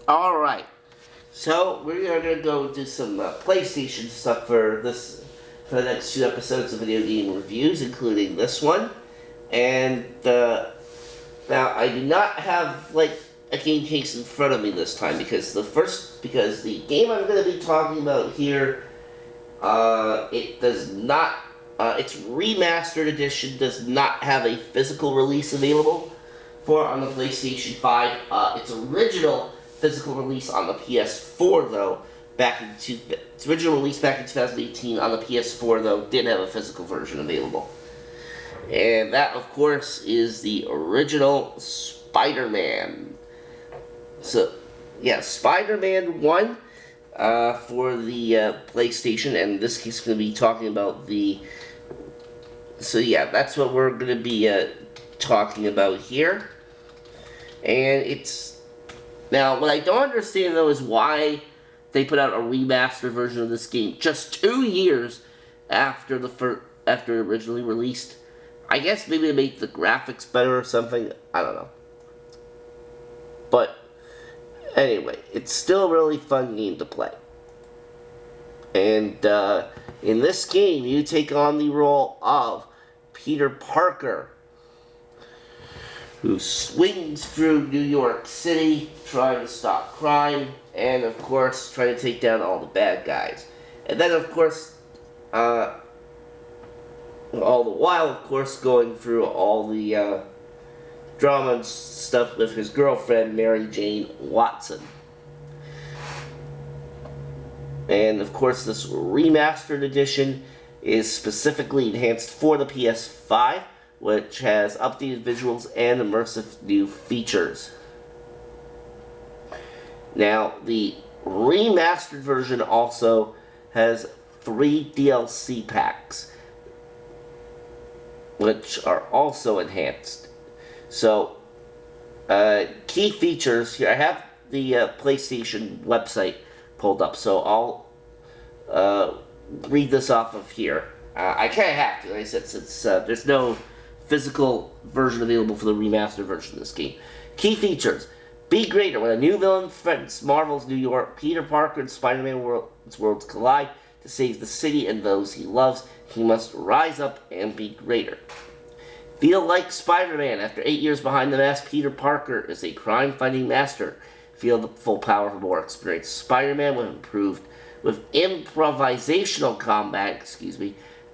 Alright, so we are going to go do some PlayStation stuff for for the next 2 episodes of video game reviews, including this one. And now I do not have like a game case in front of me this time because the game I'm going to be talking about here, it does not, its remastered edition does not have a physical release available for on the PlayStation 5. Its original physical release on the PS4 though, its original release back in 2018 on the PS4 though did have a physical version available. And that, of course, is the original Spider-Man. So, yeah, Spider-Man 1 for the PlayStation, and in this case, going to be talking about the... So, yeah, that's what we're going to be talking about here. And it's... Now, what I don't understand, though, is why they put out a remastered version of this game just 2 years after after it originally released. I guess maybe to make the graphics better or something. I don't know. But anyway, it's still a really fun game to play. And in this game, you take on the role of Peter Parker, who swings through New York City trying to stop crime and, of course, trying to take down all the bad guys. And then, of course, all the while, of course, going through all the drama and stuff with his girlfriend, Mary Jane Watson. And, of course, this remastered edition is specifically enhanced for the PS5, which has updated visuals and immersive new features. Now, the remastered version also has 3 DLC packs, which are also enhanced. So, key features here. I have the PlayStation website pulled up, so I'll read this off of here. I kind of have to, like I said, since there's no physical version available for the remastered version of this game. Key features. Be greater. When a new villain threatens Marvel's New York, Peter Parker and Spider-Man worlds collide to save the city and those he loves. He must rise up and be greater. Feel like Spider-Man. After 8 years behind the mask, Peter Parker is a crime-fighting master. Feel the full power of a more experienced Spider-Man with improvisational combat,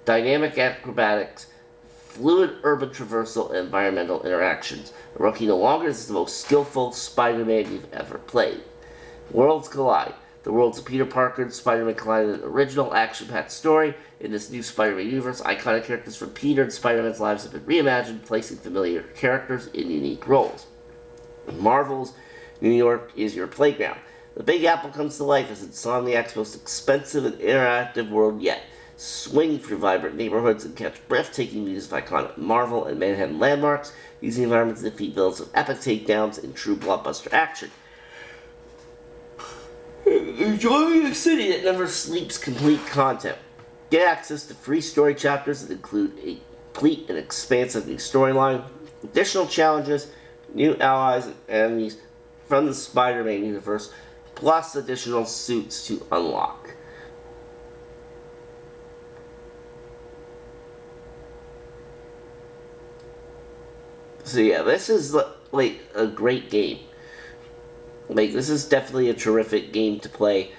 dynamic acrobatics, fluid urban traversal, and environmental interactions. The rookie no longer is the most skillful Spider-Man you've ever played. Worlds collide. The worlds of Peter Parker and Spider-Man collide in an original action-packed story. In this new Spider-Man universe, iconic characters from Peter and Spider-Man's lives have been reimagined, placing familiar characters in unique roles. Marvel's New York is your playground. The Big Apple comes to life as Insomniac's most expensive and interactive world yet. Swing through vibrant neighborhoods and catch breathtaking views of iconic Marvel and Manhattan landmarks, using environments to defeat villains with epic takedowns and true blockbuster action. Enjoy a city that never sleeps complete content. Get access to free story chapters that include a complete and expansive new storyline, additional challenges, new allies and enemies from the Spider-Man universe, plus additional suits to unlock. So yeah, this is like a great game. Like, this is definitely a terrific game to play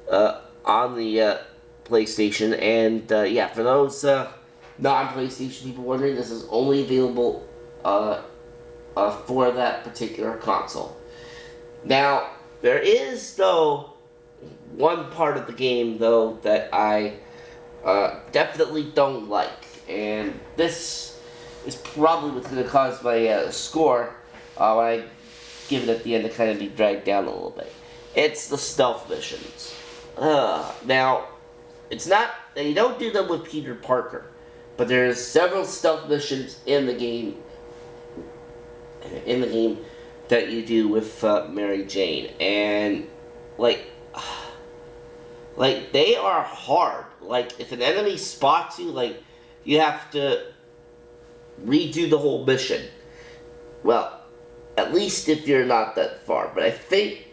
on the PlayStation. And yeah, for those non-PlayStation people wondering, this is only available for that particular console. Now, there is, though, one part of the game, though, that I definitely don't like. And this is probably what's going to cause my score when I give it at the end to kind of be dragged down a little bit. It's the stealth missions. Now, it's not, you don't do them with Peter Parker, but there's several stealth missions in the game that you do with Mary Jane, and like they are hard. Like, if an enemy spots you, like, you have to redo the whole mission. Well, at least if you're not that far. But I think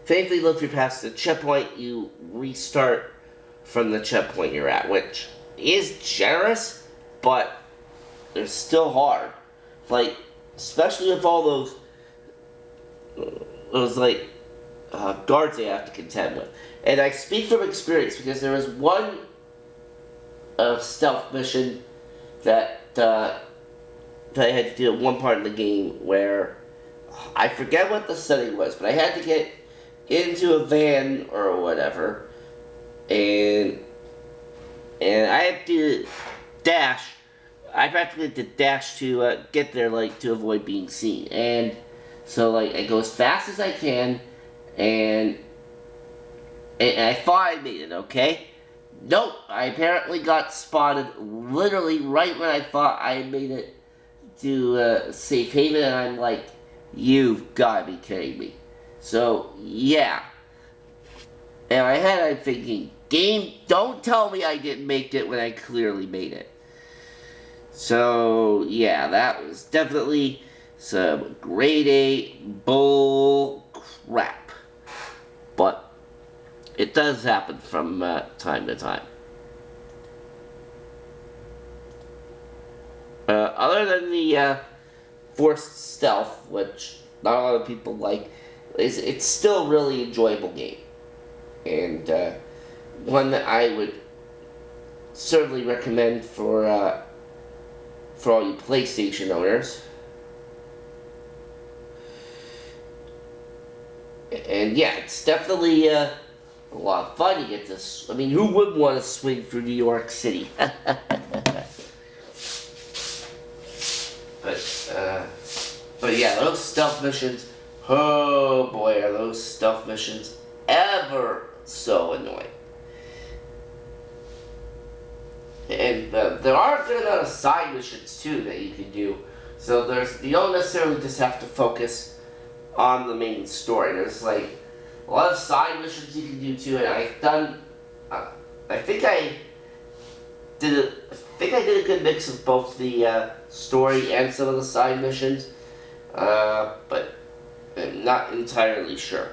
if thankfully, if you're past the checkpoint, you restart from the checkpoint you're at, which is generous, but they're still hard. Like, especially with all those like guards they have to contend with. And I speak from experience because there was one stealth mission that I had to do at one part of the game where I forget what the setting was, but I had to get into a van or whatever, and I had to dash. I practically had to dash to get there, like, to avoid being seen. And so, like, I go as fast as I can, and I thought I made it, okay? Nope, I apparently got spotted literally right when I thought I had made it to safe haven, and I'm like, you've got to be kidding me. So, yeah. In my head, I'm thinking, game, don't tell me I didn't make it when I clearly made it. So, yeah, that was definitely some grade A bull crap. But it does happen from time to time. Other than the forced stealth, which not a lot of people like, it's still a really enjoyable game. And one that I would certainly recommend for all you PlayStation owners. And yeah, it's definitely a lot of fun. You get this. I mean, who would want to swing through New York City? But yeah, those stealth missions. Oh boy, are those stealth missions ever so annoying. And there are a good amount of side missions too that you can do. So you don't necessarily just have to focus on the main story. There's like a lot of side missions you can do too, and I've done. I think I did a good mix of both the story and some of the side missions, but I'm not entirely sure.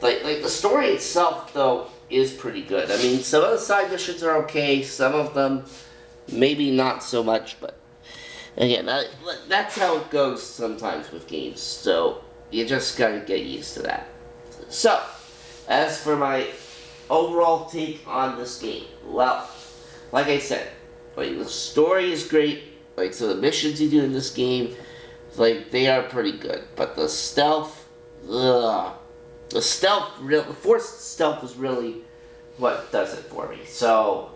Like the story itself though is pretty good. I mean, some of the side missions are okay, some of them maybe not so much, but again, that's how it goes sometimes with games, so you just gotta get used to that. So, as for my overall take on this game, well, like I said, like the story is great, like so the missions you do in this game, like they are pretty good, but the stealth, the forced stealth is really what does it for me. So,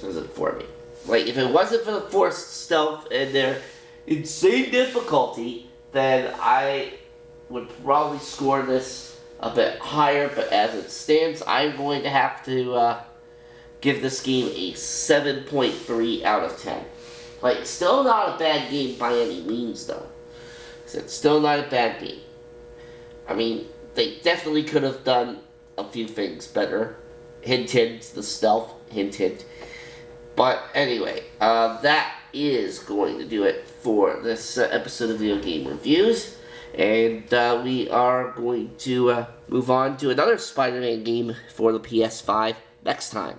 does it for me. Like, if it wasn't for the forced stealth and their insane difficulty, then I would probably score this a bit higher, but as it stands, I'm going to have to give this game a 7.3 out of 10. Like, still not a bad game by any means, though. It's still not a bad game. I mean, they definitely could have done a few things better. Hint, hint, the stealth, hint, hint. But anyway, that is going to do it for this episode of Video Game Reviews. And we are going to move on to another Spider-Man game for the PS5 next time.